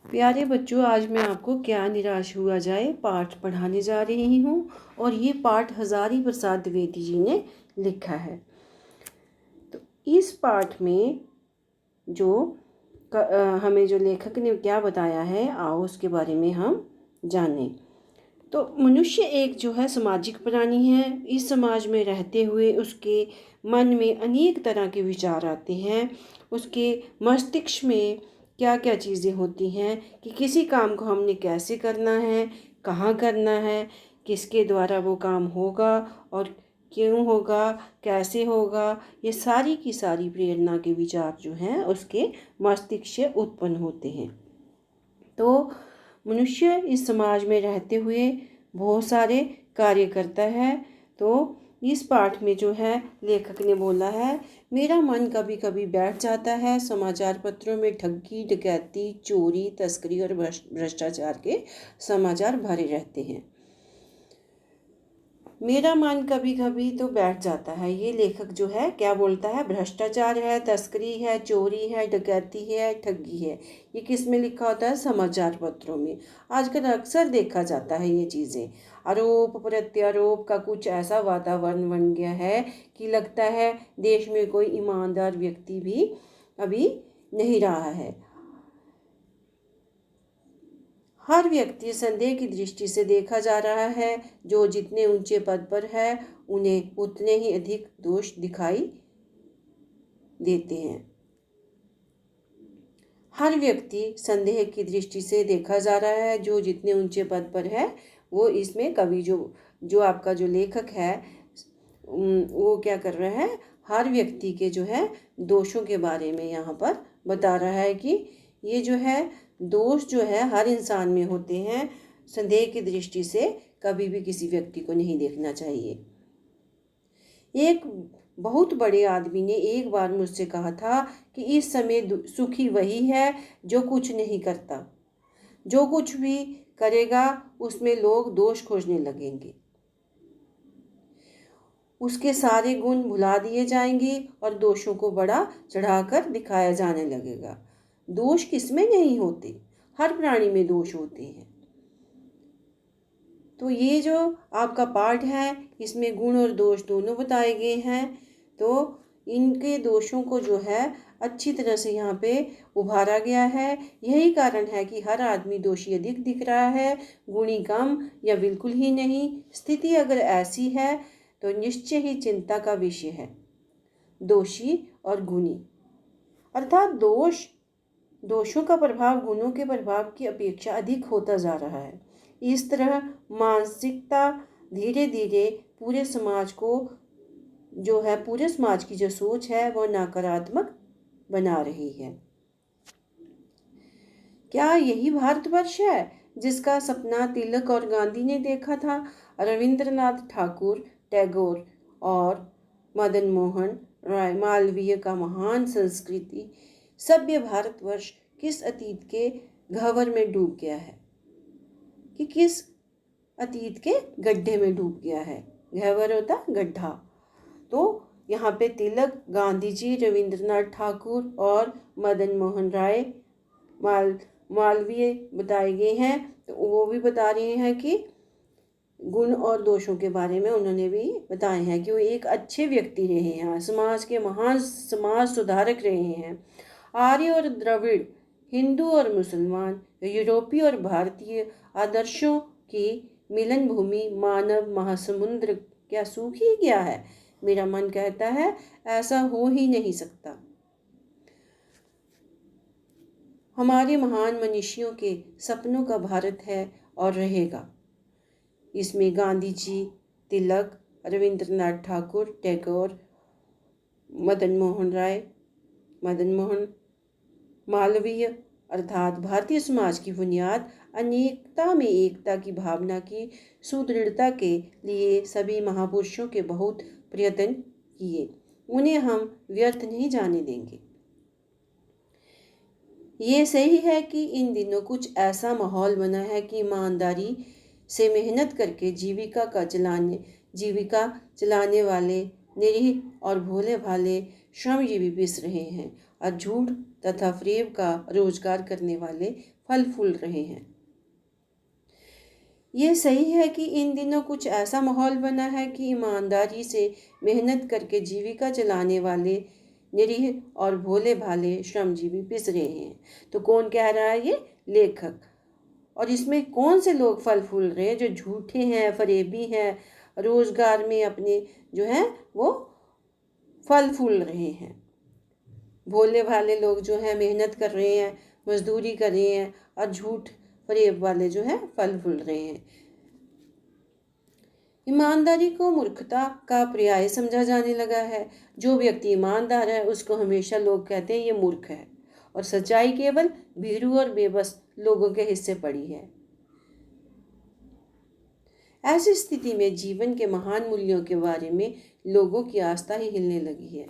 प्यारे बच्चों, आज मैं आपको क्या निराश हुआ जाए पाठ पढ़ाने जा रही हूँ। और ये पाठ हजारी प्रसाद द्विवेदी जी ने लिखा है। तो इस पाठ में जो हमें जो लेखक ने क्या बताया है, आओ उसके बारे में हम जानें। तो मनुष्य एक जो है सामाजिक प्राणी है। इस समाज में रहते हुए उसके मन में अनेक तरह के विचार आते हैं। उसके मस्तिष्क में क्या क्या चीज़ें होती हैं कि किसी काम को हमने कैसे करना है, कहाँ करना है, किसके द्वारा वो काम होगा और क्यों होगा, कैसे होगा। ये सारी की सारी प्रेरणा के विचार जो हैं उसके मस्तिष्क से उत्पन्न होते हैं। तो मनुष्य इस समाज में रहते हुए बहुत सारे कार्य करता है। तो इस पाठ में जो है लेखक ने बोला है, मेरा मन कभी कभी बैठ जाता है। समाचार पत्रों में ठगी, डकैती, चोरी, तस्करी और भ्रष्टाचार के समाचार भरे रहते हैं। मेरा मन कभी कभी तो बैठ जाता है। ये लेखक जो है क्या बोलता है, भ्रष्टाचार है, तस्करी है, चोरी है, डकैती है, ठगी है। ये किस में लिखा होता है, समाचार पत्रों में। आजकल अक्सर देखा जाता है ये चीज़ें। आरोप प्रत्यारोप का कुछ ऐसा वातावरण बन गया है कि लगता है देश में कोई ईमानदार व्यक्ति भी अभी नहीं रहा है। हर व्यक्ति संदेह की दृष्टि से देखा जा रहा है। जो जितने ऊंचे पद पर है उन्हें उतने ही अधिक दोष दिखाई देते हैं। हर व्यक्ति संदेह की दृष्टि से देखा जा रहा है। जो जितने ऊंचे पद पर है, वो इसमें कवि जो आपका जो लेखक है वो क्या कर रहा है, हर व्यक्ति के जो है दोषों के बारे में यहाँ पर बता रहा है कि ये जो है दोष जो है हर इंसान में होते हैं। संदेह की दृष्टि से कभी भी किसी व्यक्ति को नहीं देखना चाहिए। एक बहुत बड़े आदमी ने एक बार मुझसे कहा था कि इस समय सुखी वही है जो कुछ नहीं करता। जो कुछ भी करेगा उसमें लोग दोष खोजने लगेंगे। उसके सारे गुण भुला दिए जाएंगे और दोषों को बड़ा चढ़ाकर दिखाया जाने लगेगा। दोष किसमें नहीं होते, हर प्राणी में दोष होते हैं। तो ये जो आपका पाठ है इसमें गुण और दोष दोनों बताए गए हैं। तो इनके दोषों को जो है अच्छी तरह से यहाँ पे उभारा गया है। यही कारण है कि हर आदमी दोषी अधिक दिख रहा है, गुणी कम या बिल्कुल ही नहीं। स्थिति अगर ऐसी है तो निश्चय ही चिंता का विषय है। दोषी और गुणी अर्थात दोषों का प्रभाव गुणों के प्रभाव की अपेक्षा अधिक होता जा रहा है। इस तरह मानसिकता धीरे धीरे पूरे समाज की जो सोच है वो नकारात्मक बना रही है। क्या यही भारतवर्ष है जिसका सपना तिलक और गांधी ने देखा था? रविंद्रनाथ ठाकुर, टैगोर और मदन मोहन राय मालवीय का महान संस्कृति सभ्य भारतवर्ष किस अतीत के गह्वर में डूब गया है, कि किस अतीत के गड्ढे में डूब गया है। गह्वर होता गड्ढा। तो यहाँ पे तिलक, गांधी जी, रविंद्रनाथ ठाकुर और मदन मोहन राय मालवीय बताए गए हैं। तो वो भी बता रहे हैं कि गुण और दोषों के बारे में उन्होंने भी बताए हैं कि वो एक अच्छे व्यक्ति रहे हैं, समाज के महान समाज सुधारक रहे हैं। आर्य और द्रविड़, हिंदू और मुसलमान, यूरोपीय और भारतीय आदर्शों की मिलन भूमि मानव महासमुद्र क्या सूख ही गया है? मेरा मन कहता है ऐसा हो ही नहीं सकता। हमारे महान मनीषियों के सपनों का भारत है और रहेगा। इसमें गांधी जी, तिलक, रविंद्रनाथ ठाकुर, टैगोर, मदन मोहन मालवीय अर्थात भारतीय समाज की बुनियाद अनेकता में एकता की भावना की सुदृढ़ता के लिए सभी महापुरुषों के बहुत प्रयत्न किए। उन्हें हम व्यर्थ नहीं जाने देंगे। ये सही है कि इन दिनों कुछ ऐसा माहौल बना है कि ईमानदारी से मेहनत करके जीविका चलाने वाले निरीह और भोले भाले श्रमजीवी पिस रहे हैं और झूठ तथा फरेब का रोजगार करने वाले फल फूल रहे हैं। ये सही है कि इन दिनों कुछ ऐसा माहौल बना है कि ईमानदारी से मेहनत करके जीविका चलाने वाले निरीह और भोले भाले श्रमजीवी पिस रहे हैं। तो कौन कह रहा है? ये लेखक। और इसमें कौन से लोग फल फूल रहे हैं? जो झूठे हैं, फरेबी हैं, रोजगार में अपने जो है वो फल फूल रहे हैं। भोले भाले लोग जो है मेहनत कर रहे हैं, मजदूरी कर रहे हैं, और झूठ फरेब वाले जो है फल फूल रहे हैं। ईमानदारी को मूर्खता का पर्याय समझा जाने लगा है। जो व्यक्ति ईमानदार है उसको हमेशा लोग कहते हैं ये मूर्ख है, और सच्चाई केवल भीरू और बेबस लोगों के हिस्से पड़ी है। ऐसी स्थिति में जीवन के महान मूल्यों के बारे में लोगों की आस्था ही हिलने लगी है।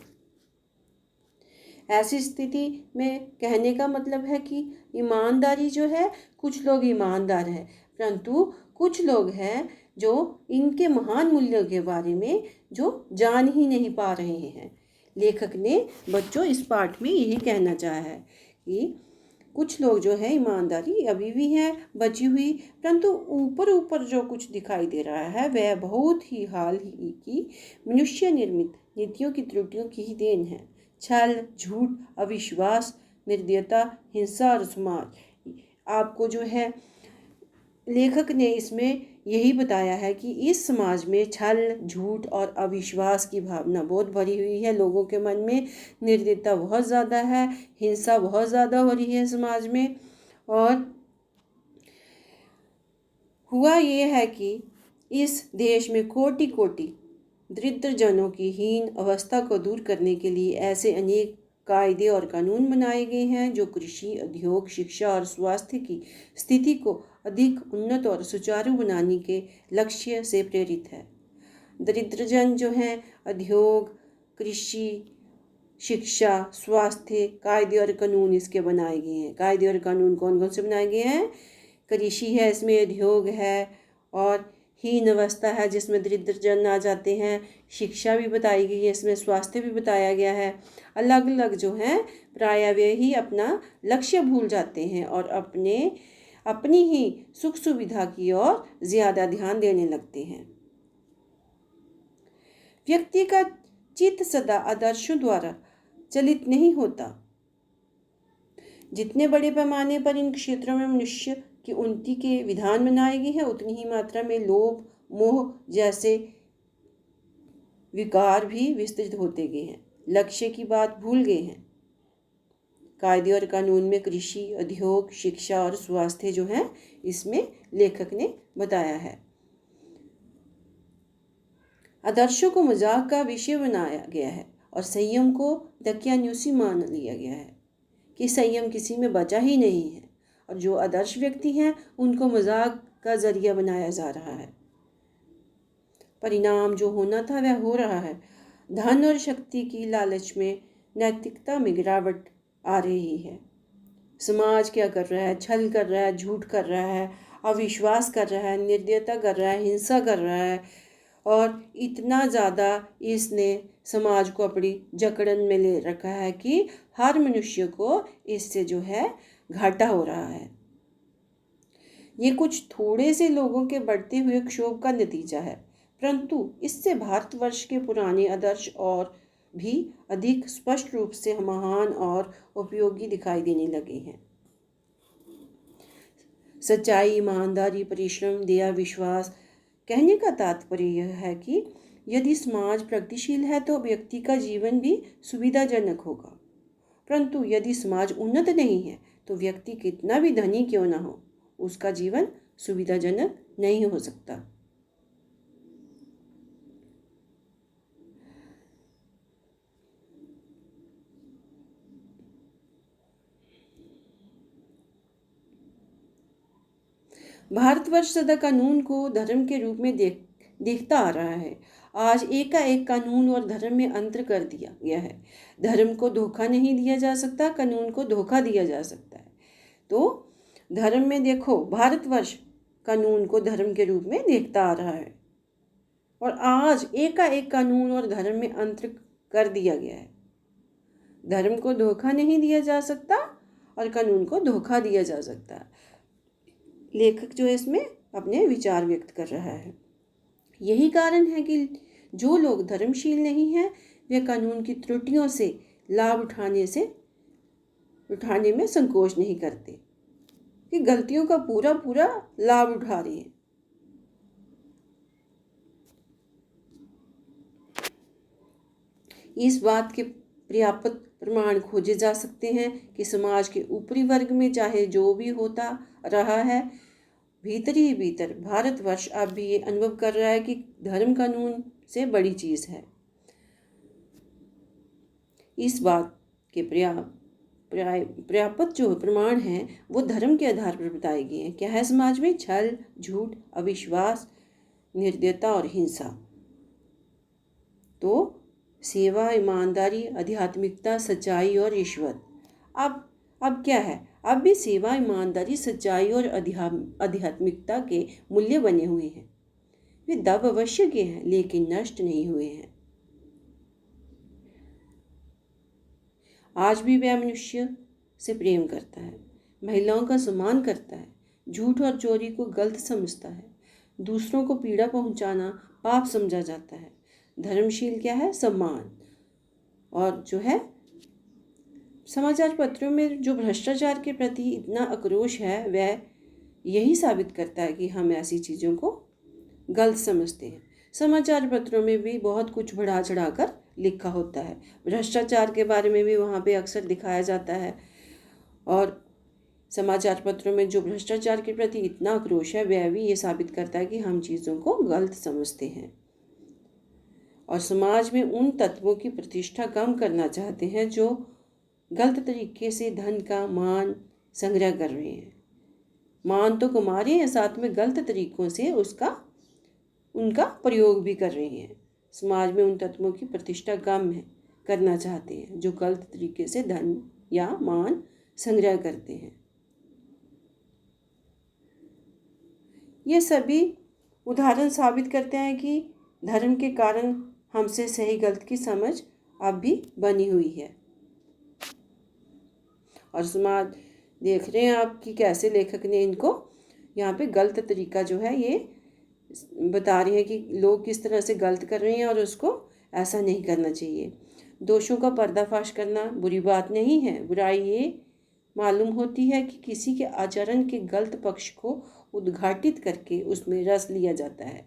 ऐसी स्थिति में कहने का मतलब है कि ईमानदारी जो है, कुछ लोग ईमानदार हैं, परंतु कुछ लोग हैं जो इनके महान मूल्यों के बारे में जो जान ही नहीं पा रहे हैं। लेखक ने बच्चों इस पाठ में यही कहना चाहा है कि कुछ लोग जो है ईमानदारी अभी भी है बची हुई, परंतु ऊपर ऊपर जो कुछ दिखाई दे रहा है वह बहुत ही हाल ही की मनुष्य निर्मित नीतियों की त्रुटियों की ही देन है। छल, झूठ, अविश्वास, निर्दयता, हिंसा और समाज। आपको जो है लेखक ने इसमें यही बताया है कि इस समाज में छल, झूठ और अविश्वास की भावना बहुत भरी हुई है। लोगों के मन में निर्दयता बहुत ज़्यादा है, हिंसा बहुत ज़्यादा हो रही है समाज में। और हुआ ये है कि इस देश में कोटि कोटि दरिद्र जनों की हीन अवस्था को दूर करने के लिए ऐसे अनेक कायदे और कानून बनाए गए हैं जो कृषि, उद्योग, शिक्षा और स्वास्थ्य की स्थिति को अधिक उन्नत और सुचारू बनाने के लक्ष्य से प्रेरित है। दरिद्र जन जो हैं उद्योग, कृषि, शिक्षा, स्वास्थ्य, कायदे और कानून इसके बनाए गए हैं। कायदे और कानून कौन कौन से बनाए गए हैं? कृषि है, इसमें उद्योग है, और हीन अवस्था है जिसमें दरिद्र जन आ जाते हैं। शिक्षा भी बताई गई है, इसमें स्वास्थ्य भी बताया गया है। अलग अलग जो हैं प्राय वे ही अपना लक्ष्य भूल जाते हैं और अपनी ही सुख सुविधा की ओर ज़्यादा ध्यान देने लगते हैं। व्यक्ति का चित्त सदा आदर्शों द्वारा चलित नहीं होता। जितने बड़े पैमाने पर इन क्षेत्रों में मनुष्य की उन्नति के विधान बनाए गए हैं, उतनी ही मात्रा में लोभ, मोह जैसे विकार भी विस्तृत होते गए हैं। लक्ष्य की बात भूल गए हैं। कायदे और कानून में कृषि, उद्योग, शिक्षा और स्वास्थ्य जो है इसमें लेखक ने बताया है। आदर्शों को मजाक का विषय बनाया गया है और संयम को दकियानुसी मान लिया गया है कि संयम किसी में बचा ही नहीं है, और जो आदर्श व्यक्ति हैं उनको मजाक का जरिया बनाया जा रहा है। परिणाम जो होना था वह हो रहा है। धन और शक्ति की लालच में नैतिकता में गिरावट आ रही है। समाज क्या कर रहा है? छल कर रहा है, झूठ कर रहा है, अविश्वास कर रहा है, निर्दयता कर रहा है, हिंसा कर रहा है, और इतना ज़्यादा इसने समाज को अपनी जकड़न में ले रखा है कि हर मनुष्य को इससे जो है घाटा हो रहा है। ये कुछ थोड़े से लोगों के बढ़ते हुए क्षोभ का नतीजा है, परंतु इससे भारतवर्ष के पुराने आदर्श और भी अधिक स्पष्ट रूप से महान और उपयोगी दिखाई देने लगे हैं। सच्चाई, ईमानदारी, परिश्रम, दया, विश्वास। कहने का तात्पर्य यह है कि यदि समाज प्रगतिशील है तो व्यक्ति का जीवन भी सुविधाजनक होगा, परंतु यदि समाज उन्नत नहीं है तो व्यक्ति कितना भी धनी क्यों ना हो, उसका जीवन सुविधाजनक नहीं हो सकता। भारतवर्ष सदा कानून को धर्म के रूप में देखता आ रहा है। आज एकाएक कानून और धर्म में अंतर कर दिया गया है। धर्म को धोखा नहीं दिया जा सकता, कानून को धोखा दिया जा सकता है। तो धर्म में देखो, भारतवर्ष कानून को धर्म के रूप में देखता आ रहा है, और आज एकाएक कानून और धर्म में अंतर कर दिया गया है। धर्म को धोखा नहीं दिया जा सकता और कानून को धोखा दिया जा सकता है। लेखक जो है इसमें अपने विचार व्यक्त कर रहा है। यही कारण है कि जो लोग धर्मशील नहीं हैं वे कानून की त्रुटियों से लाभ उठाने में संकोच नहीं करते, कि गलतियों का पूरा पूरा लाभ उठा रहे हैं। इस बात के पर्याप्त प्रमाण खोजे जा सकते हैं कि समाज के ऊपरी वर्ग में चाहे जो भी होता रहा है, भीतर ही भीतर भारतवर्ष अब भी ये अनुभव कर रहा है कि धर्म कानून से बड़ी चीज़ है। इस बात के पर्याप्त जो प्रमाण हैं वो धर्म के आधार पर बताए गए हैं। क्या है समाज में? छल, झूठ, अविश्वास, निर्दयता और हिंसा। तो सेवा, ईमानदारी, आध्यात्मिकता, सच्चाई और रिश्वत। अब क्या है? अब भी सेवा, ईमानदारी, सच्चाई और आध्यात्मिकता के मूल्य बने हुए हैं। वे दब अवश्य के हैं लेकिन नष्ट नहीं हुए हैं। आज भी वह मनुष्य से प्रेम करता है, महिलाओं का सम्मान करता है, झूठ और चोरी को गलत समझता है, दूसरों को पीड़ा पहुंचाना पाप समझा जाता है। धर्मशील क्या है? सम्मान। और जो है समाचार पत्रों में जो भ्रष्टाचार के प्रति इतना आक्रोश है वह यही साबित करता है कि हम ऐसी चीज़ों को गलत समझते हैं। समाचार पत्रों में भी बहुत कुछ बढ़ा चढ़ाकर लिखा होता है। भ्रष्टाचार के बारे में भी वहाँ पे अक्सर दिखाया जाता है। और समाचार पत्रों में जो भ्रष्टाचार के प्रति इतना आक्रोश है वह भी ये साबित करता है कि हम चीज़ों को गलत समझते हैं और समाज में उन तत्वों की प्रतिष्ठा कम करना चाहते हैं जो गलत तरीके से धन का मान संग्रह कर रहे हैं। मान तो कमा रहे हैं, साथ में गलत तरीकों से उनका प्रयोग भी कर रहे हैं। समाज में उन तत्वों की प्रतिष्ठा कम है करना चाहते हैं जो गलत तरीके से धन या मान संग्रह करते हैं। ये सभी उदाहरण साबित करते हैं कि धर्म के कारण हमसे सही गलत की समझ अब भी बनी हुई है। और समाज देख रहे हैं आप कि कैसे लेखक ने इनको यहाँ पे गलत तरीका जो है ये बता रहे हैं कि लोग किस तरह से गलत कर रहे हैं और उसको ऐसा नहीं करना चाहिए। दोषों का पर्दाफाश करना बुरी बात नहीं है। बुराई ये मालूम होती है कि किसी के आचरण के गलत पक्ष को उद्घाटित करके उसमें रस लिया जाता है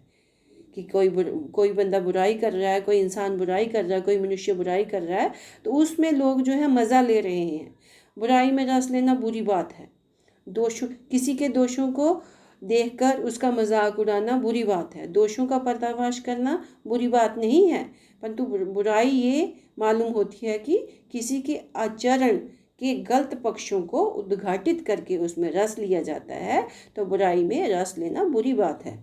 कि कोई बंदा बुराई कर रहा है, कोई इंसान बुराई कर रहा है, कोई मनुष्य बुराई कर रहा है तो उसमें लोग जो है मज़ा ले रहे हैं। बुराई में रस लेना बुरी बात है। किसी के दोषों को देखकर उसका मजाक उड़ाना बुरी बात है। दोषों का पर्दाफाश करना बुरी बात नहीं है, परंतु बुराई ये मालूम होती है कि किसी के आचरण के गलत पक्षों को उद्घाटित करके उसमें रस लिया जाता है, तो बुराई में रस लेना बुरी बात है।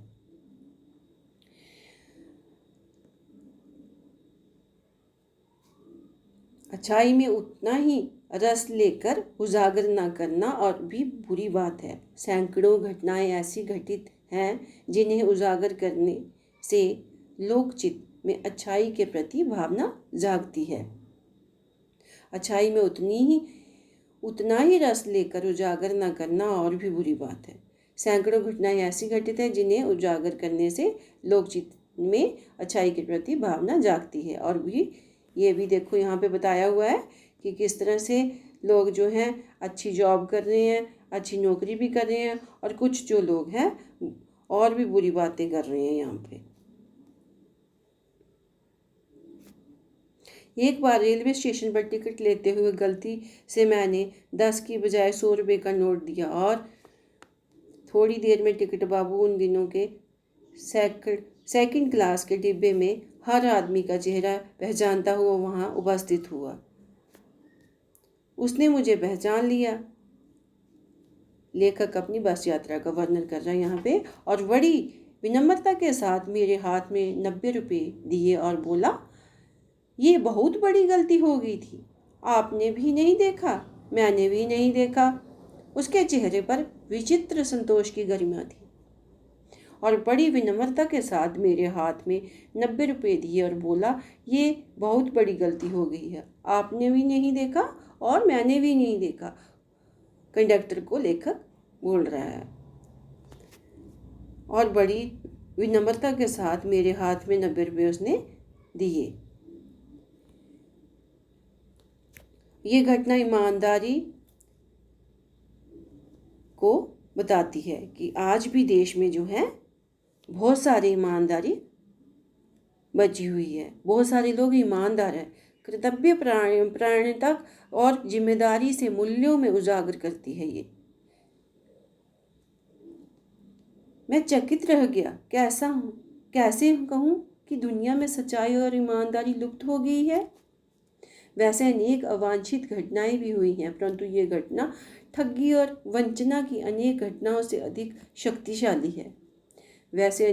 अच्छाई में उतना ही रस लेकर उजागर ना करना और भी बुरी बात है। सैकड़ों घटनाएं ऐसी घटित हैं जिन्हें उजागर करने से लोकचित्त में अच्छाई के प्रति भावना जागती है। अच्छाई में उतना ही रस लेकर उजागर ना करना और भी बुरी बात है। सैकड़ों घटनाएं ऐसी घटित हैं जिन्हें उजागर करने से लोकचित्त में अच्छाई के प्रति भावना जागती है। और भी ये भी देखो यहाँ पे बताया हुआ है कि किस तरह से लोग जो हैं अच्छी जॉब कर रहे हैं, अच्छी नौकरी भी कर रहे हैं, और कुछ जो लोग हैं और भी बुरी बातें कर रहे हैं। यहाँ पे एक बार रेलवे स्टेशन पर टिकट लेते हुए गलती से मैंने 10 की बजाय 100 रुपये का नोट दिया और थोड़ी देर में टिकट बाबू उन दिनों के सेकंड क्लास के डिब्बे में हर आदमी का चेहरा पहचानता हुआ वहाँ उपस्थित हुआ। उसने मुझे पहचान लिया। लेखक अपनी बस यात्रा का वर्णन कर रहा है यहाँ पे, और बड़ी विनम्रता के साथ मेरे हाथ में 90 रुपये दिए और बोला, ये बहुत बड़ी गलती हो गई थी। आपने भी नहीं देखा, मैंने भी नहीं देखा। उसके चेहरे पर विचित्र संतोष की गरिमा थी और बड़ी विनम्रता के साथ मेरे हाथ में 90 रुपये दिए और बोला, ये बहुत बड़ी गलती हो गई है। आपने भी नहीं देखा और मैंने भी नहीं देखा। कंडक्टर को लेखक बोल रहा है। और बड़ी विनम्रता के साथ मेरे हाथ में 90 रुपये उसने दिए। ये घटना ईमानदारी को बताती है कि आज भी देश में जो है बहुत सारी ईमानदारी बची हुई है। बहुत सारे लोग ईमानदार हैं। कर्तव्य प्राणता और जिम्मेदारी से मूल्यों में उजागर करती है ये। मैं चकित रह गया। कैसे कहूँ कि दुनिया में सच्चाई और ईमानदारी लुप्त हो गई है। वैसे अनेक अवांछित घटनाएं भी हुई हैं, परंतु ये घटना ठगी और वंचना की अनेक घटनाओं से अधिक शक्तिशाली है। वैसे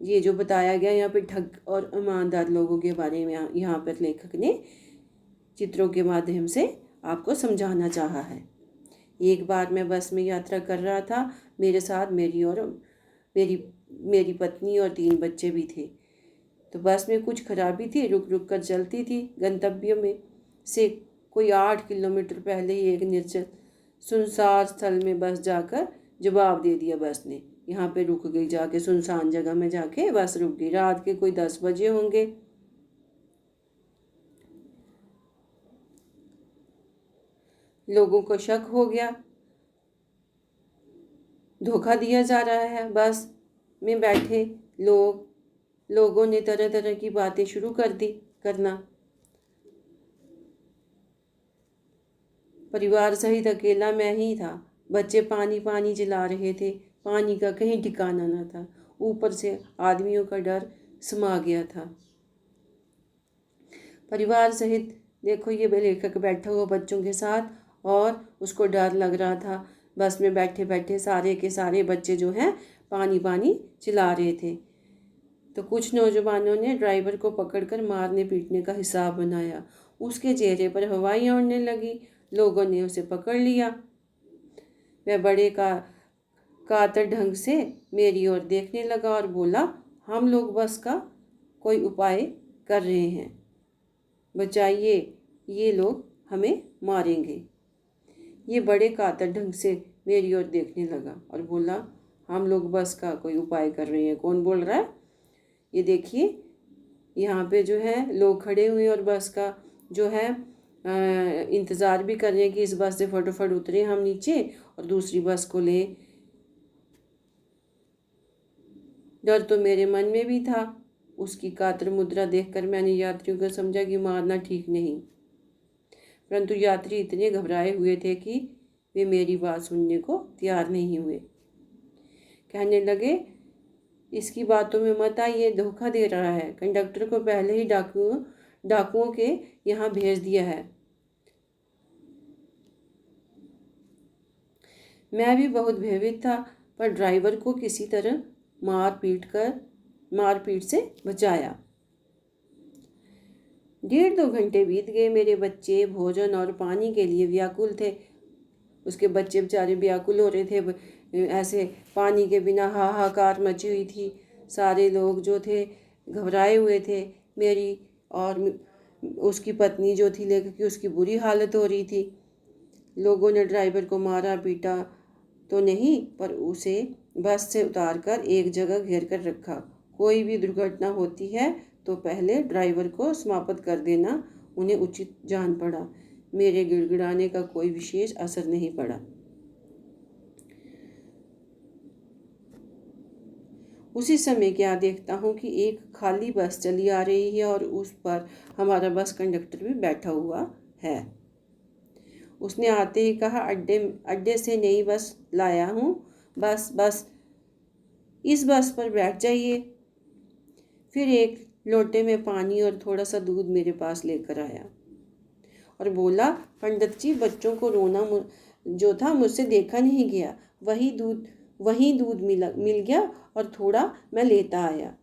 ये जो बताया गया यहाँ पे ठग और ईमानदार लोगों के बारे में यहाँ पर लेखक ने चित्रों के माध्यम से आपको समझाना चाहा है। एक बार मैं बस में यात्रा कर रहा था। मेरे साथ मेरी पत्नी और 3 बच्चे भी थे। तो बस में कुछ खराबी थी, रुक रुक कर चलती थी। गंतव्य में से कोई 8 किलोमीटर पहले ही एक निर्जन सुनसान स्थल में बस जाकर जवाब दे दिया। बस ने यहाँ पे रुक गई, जाके सुनसान जगह में जाके बस रुक गई। रात के कोई 10 बजे होंगे। लोगों को शक हो गया, धोखा दिया जा रहा है। बस में बैठे लोगों ने तरह तरह की बातें शुरू कर दी करना। परिवार सहित अकेला मैं ही था। बच्चे पानी पानी चिल्ला रहे थे। पानी का कहीं ठिकाना न था। ऊपर से आदमियों का डर समा गया था। परिवार सहित देखो, ये लेखक बैठा हुआ बच्चों के साथ और उसको डर लग रहा था। बस में बैठे बैठे सारे के सारे बच्चे जो हैं पानी पानी चिल्ला रहे थे। तो कुछ नौजवानों ने ड्राइवर को पकड़कर मारने पीटने का हिसाब बनाया। उसके चेहरे पर हवाएं उड़ने लगी। लोगों ने उसे पकड़ लिया। वह बड़े कातर ढंग से मेरी ओर देखने लगा और बोला, हम लोग बस का कोई उपाय कर रहे हैं, बचाइए, ये लोग हमें मारेंगे। ये बड़े कातर ढंग से मेरी ओर देखने लगा और बोला, हम लोग बस का कोई उपाय कर रहे हैं। कौन बोल रहा है? ये देखिए, यहाँ पे जो है लोग खड़े हुए और बस का जो है इंतज़ार भी कर रहे हैं कि इस बस से फटाफट उतरे हम नीचे और दूसरी बस को ले। डर तो मेरे मन में भी था। उसकी कातर मुद्रा देखकर मैंने यात्रियों को समझा कि मारना ठीक नहीं, परंतु यात्री इतने घबराए हुए थे कि वे मेरी बात सुनने को तैयार नहीं हुए। कहने लगे, इसकी बातों में मत आइए, धोखा दे रहा है। कंडक्टर को पहले ही डाकुओं के यहाँ भेज दिया है। मैं भी बहुत भयभीत था, पर ड्राइवर को किसी तरह मारपीट से बचाया। 1.5-2 घंटे बीत गए। मेरे बच्चे भोजन और पानी के लिए व्याकुल थे। उसके बच्चे बेचारे व्याकुल हो रहे थे। ऐसे पानी के बिना हाहाकार मची हुई थी। सारे लोग जो थे घबराए हुए थे। मेरी और उसकी पत्नी जो थी लेकर कि उसकी बुरी हालत हो रही थी। लोगों ने ड्राइवर को मारा पीटा तो नहीं, पर उसे बस से उतारकर एक जगह घेर कर रखा। कोई भी दुर्घटना होती है तो पहले ड्राइवर को समाप्त कर देना उन्हें उचित जान पड़ा। मेरे गिड़गिड़ाने का कोई विशेष असर नहीं पड़ा। उसी समय क्या देखता हूँ कि एक खाली बस चली आ रही है और उस पर हमारा बस कंडक्टर भी बैठा हुआ है। उसने आते ही कहा, अड्डे से नई बस लाया हूँ, बस इस बस पर बैठ जाइए। फिर एक लोटे में पानी और थोड़ा सा दूध मेरे पास लेकर आया और बोला, पंडित जी, बच्चों को रोना जो था मुझसे देखा नहीं गया, वही दूध मिल गया और थोड़ा मैं लेता आया।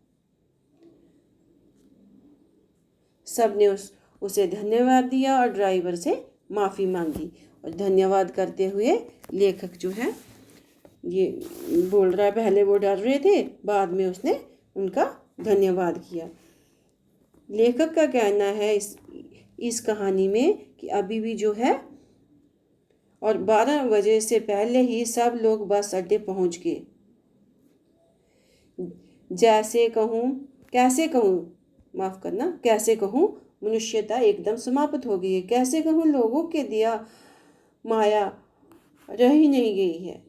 सब ने उसे धन्यवाद दिया और ड्राइवर से माफ़ी मांगी। और धन्यवाद करते हुए लेखक जो है ये बोल रहा है, पहले वो डर रहे थे, बाद में उसने उनका धन्यवाद किया। लेखक का कहना है इस कहानी में कि अभी भी जो है और 12 बजे से पहले ही सब लोग बस अड्डे पहुंच गए। कैसे कहूँ, मनुष्यता एकदम समाप्त हो गई है। कैसे कहूँ, लोगों के दिया माया रह ही नहीं गई है।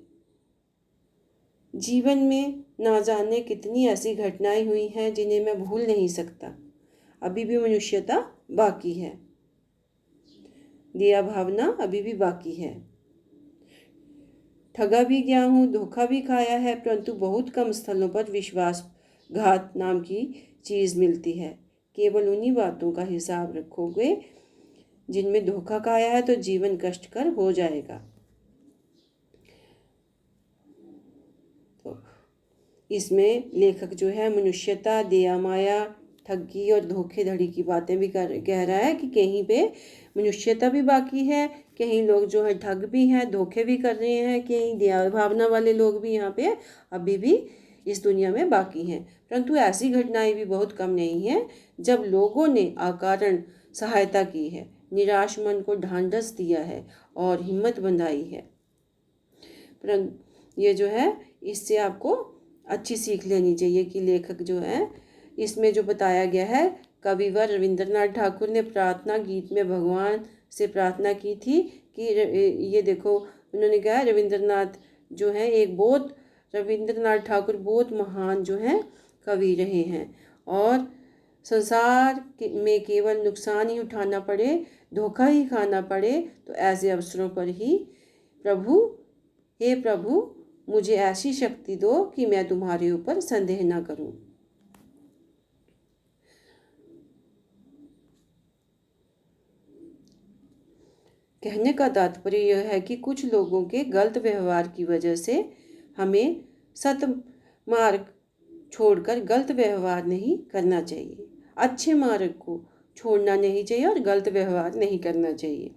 जीवन में ना जाने कितनी ऐसी घटनाएं हुई हैं जिन्हें मैं भूल नहीं सकता। अभी भी मनुष्यता बाकी है, दया भावना अभी भी बाकी है। ठगा भी गया हूँ, धोखा भी खाया है, परंतु बहुत कम स्थलों पर विश्वासघात नाम की चीज़ मिलती है। केवल उन्हीं बातों का हिसाब रखोगे जिनमें धोखा खाया है तो जीवन कष्टकर हो जाएगा। तो इसमें लेखक जो है मनुष्यता, दया माया, ठगी और धोखेधड़ी की बातें भी कह रहा है कि कहीं पे मनुष्यता भी बाकी है, कहीं लोग जो है ठग भी हैं, धोखे भी कर रहे हैं, कहीं दया भावना वाले लोग भी यहाँ पे अभी भी इस दुनिया में बाकी हैं। परंतु ऐसी घटनाएं भी बहुत कम नहीं हैं जब लोगों ने अकारण सहायता की है, निराश मन को ढांढस दिया है और हिम्मत बंधाई है। परंतु ये जो है इससे आपको अच्छी सीख लेनी चाहिए कि लेखक जो है इसमें जो बताया गया है, कविवर रविंद्रनाथ ठाकुर ने प्रार्थना गीत में भगवान से प्रार्थना की थी कि ये देखो, उन्होंने कहा रविंद्रनाथ जो है रविंद्रनाथ ठाकुर बहुत महान जो है कवि रहे हैं और संसार में केवल नुकसान ही उठाना पड़े, धोखा ही खाना पड़े तो ऐसे अवसरों पर ही हे प्रभु मुझे ऐसी शक्ति दो कि मैं तुम्हारे ऊपर संदेह ना करूं। कहने का तात्पर्य यह है कि कुछ लोगों के गलत व्यवहार की वजह से हमें सतमार्ग छोड़कर गलत व्यवहार नहीं करना चाहिए, अच्छे मार्ग को छोड़ना नहीं चाहिए और गलत व्यवहार नहीं करना चाहिए।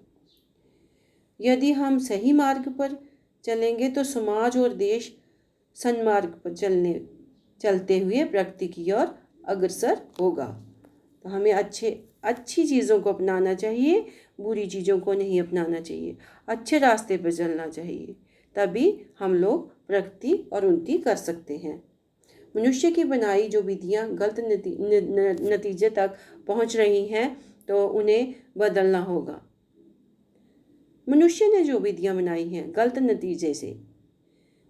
यदि हम सही मार्ग पर चलेंगे तो समाज और देश सन्मार्ग पर चलते हुए प्रगति की ओर अग्रसर होगा। तो हमें अच्छी चीज़ों को अपनाना चाहिए, बुरी चीज़ों को नहीं अपनाना चाहिए, अच्छे रास्ते पर चलना चाहिए, तभी हम लोग प्रगति और उन्नति कर सकते हैं। मनुष्य की बनाई जो विधियाँ गलत नतीजे तक पहुँच रही हैं तो उन्हें बदलना होगा। मनुष्य ने जो विधियाँ बनाई हैं गलत नतीजे से,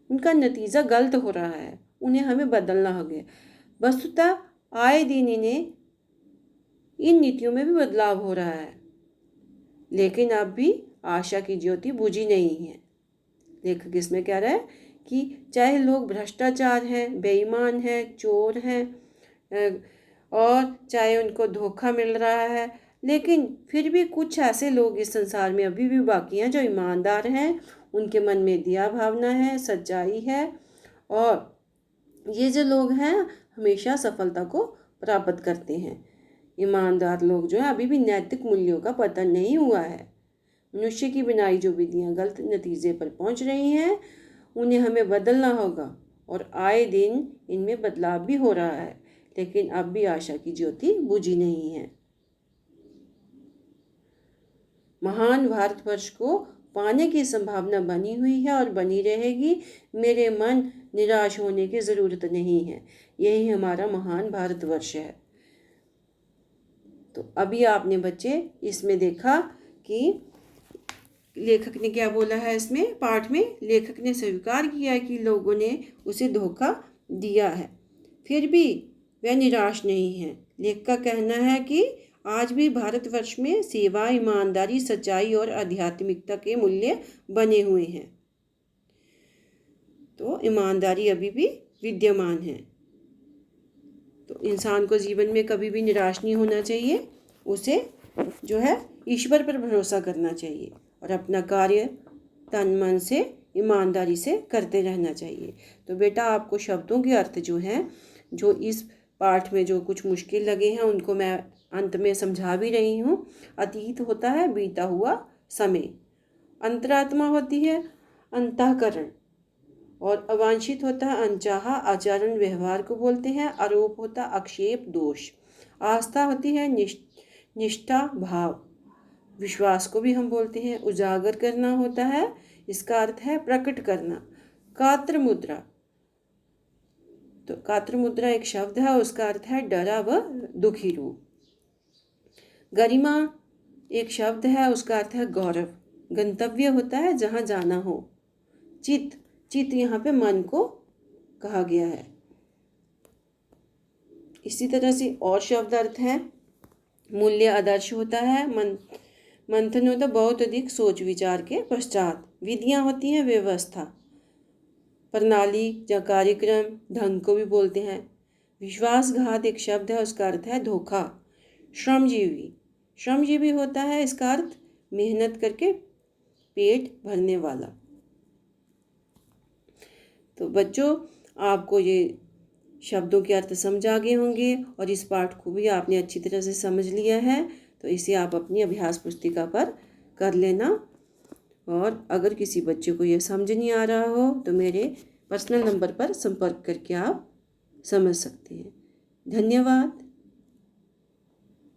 उनका नतीजा गलत हो रहा है, उन्हें हमें बदलना होगा। वस्तुतः आए दिन इन नीतियों में भी बदलाव हो रहा है, लेकिन अब भी आशा की ज्योति बुझी नहीं है। लेखक इसमें कह रहा है कि चाहे लोग भ्रष्टाचार हैं, बेईमान हैं, चोर हैं और चाहे उनको धोखा मिल रहा है, लेकिन फिर भी कुछ ऐसे लोग इस संसार में अभी भी बाकी हैं जो ईमानदार हैं, उनके मन में दया भावना है, सच्चाई है और ये जो लोग हैं हमेशा सफलता को प्राप्त करते हैं। ईमानदार लोग जो है अभी भी नैतिक मूल्यों का पतन नहीं हुआ है। मनुष्य की बनाई जो विधियाँ गलत नतीजे पर पहुंच रही हैं उन्हें हमें बदलना होगा और आए दिन इनमें बदलाव भी हो रहा है, लेकिन अब भी आशा की ज्योति बुझी नहीं है। महान भारतवर्ष को पाने की संभावना बनी हुई है और बनी रहेगी। मेरे मन निराश होने की ज़रूरत नहीं है, यही हमारा महान भारतवर्ष है। तो अभी आपने बच्चे इसमें देखा कि लेखक ने क्या बोला है। इसमें पाठ में लेखक ने स्वीकार किया है कि लोगों ने उसे धोखा दिया है, फिर भी वह निराश नहीं है। लेखक का कहना है कि आज भी भारतवर्ष में सेवा, ईमानदारी, सच्चाई और आध्यात्मिकता के मूल्य बने हुए हैं। तो ईमानदारी अभी भी विद्यमान है। तो इंसान को जीवन में कभी भी निराश नहीं होना चाहिए, उसे जो है ईश्वर पर भरोसा करना चाहिए और अपना कार्य तन मन से ईमानदारी से करते रहना चाहिए। तो बेटा आपको शब्दों के अर्थ जो हैं, जो इस पाठ में जो कुछ मुश्किल लगे हैं उनको मैं अंत में समझा भी रही हूँ। अतीत होता है बीता हुआ समय, अंतरात्मा होती है अंतःकरण और अवांछित होता है अनचाहा आचरण व्यवहार को बोलते हैं। आरोप होता आक्षेप दोष, आस्था होती है निष्ठा भाव, विश्वास को भी हम बोलते हैं उजागर करना होता है, इसका अर्थ है प्रकट करना। कात्र मुद्रा, तो कात्र मुद्रा एक शब्द है, उसका अर्थ है डरा व दुखी रूप। गरिमा एक शब्द है, उसका अर्थ है गौरव। गंतव्य होता है जहाँ जाना हो। चित, चित यहाँ पे मन को कहा गया है। इसी तरह से और शब्द अर्थ है। मूल्य आदर्श होता है, मंथन होता है बहुत अधिक सोच विचार के पश्चात। विधियाँ होती हैं व्यवस्था, प्रणाली या कार्यक्रम, ढंग को भी बोलते हैं। विश्वासघात एक शब्द है, उसका अर्थ है धोखा। श्रमजीवी, श्रमजीवी होता है, इसका अर्थ मेहनत करके पेट भरने वाला। तो बच्चों, आपको ये शब्दों के अर्थ समझ आ गए होंगे और इस पाठ को भी आपने अच्छी तरह से समझ लिया है। तो इसे आप अपनी अभ्यास पुस्तिका पर कर लेना। और अगर किसी बच्चे को ये समझ नहीं आ रहा हो तो मेरे पर्सनल नंबर पर संपर्क करके आप समझ सकते हैं। धन्यवाद।